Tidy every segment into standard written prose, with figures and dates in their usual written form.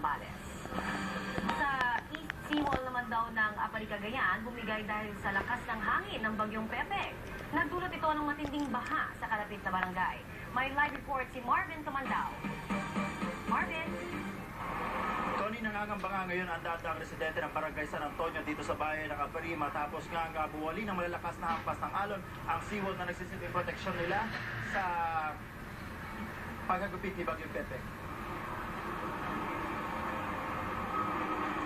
Zambales. Sa East Seawall naman daw ng Apari, Cagayan, bumigay dahil sa lakas ng hangin ng bagyong Pepe. Nagdulot ito ng matinding baha sa kalapit na barangay. May live report si Marvin Tumandao. Marvin? Tony, nangangamba nga ngayon ang daang residente ng Barangay San Antonio dito sa bayan ng Apari matapos nga buwali ng malalakas na hampas ng alon ang seawall na nagsisilbing proteksyon nila sa paghagupit ni Bagyong Pepe.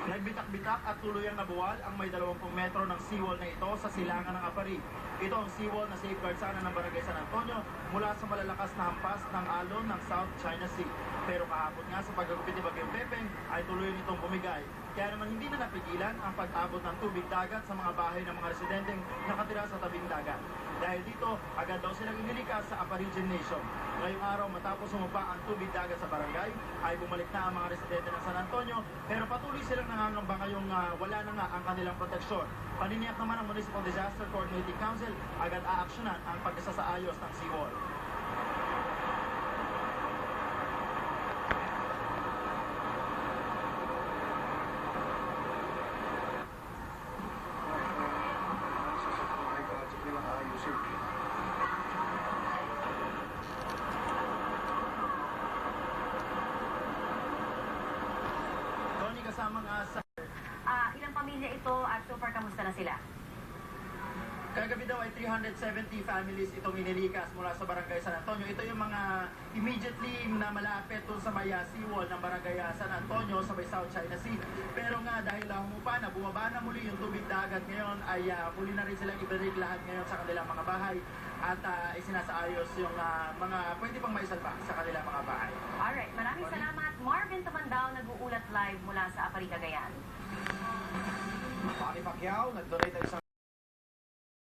Nagbitak-bitak at tuluyang nabuwal ang may 20 metro ng seawall na ito sa silangan ng Apari. Ito ang seawall na safeguard sana ng Barangay San Antonio mula sa malalakas na hampas ng alon ng South China Sea. Pero kahapon nga sa paghagupit ni Bagyong Pepe ay tuloy nitong bumigay. Kaya naman hindi na napigilan ang pag-abot ng tubig dagat sa mga bahay ng mga residenteng nakatira sa tabing dagat. Dahil dito, agad daw silang inilikas sa Apari Gymnasium. Ngayong araw matapos sumapa ang tubig dagat sa barangay, ay bumalik na ang mga residente ng San Antonio pero patuloy silang nangangamba ngayong wala na nga ang kanilang proteksyon. Paniniyak naman ang Municipal Disaster Coordinating Council agad aaksyonan ang pagsasaayos ng seawall. Tony, kasama nga sa... Ilang pamilya ito at so far kamusta na sila? Kagabi daw ay 370 families itong inilikas mula sa Barangay San Antonio. Ito yung mga immediately na malapit doon sa may seawall ng Barangay San Antonio sa may South China Sea. Pero nga dahil humupa na, bumaba na muli yung tubig dagat ngayon ay muli na rin silang ibalik lahat ngayon sa kanilang mga bahay at isinasaayos yung mga pwede pang maisalba sa kanilang mga bahay. Alright, maraming salamat. Marvin Tumandao nag-uulat live mula sa Apari, Cagayan. Manny Pacquiao, nag-donate ng isang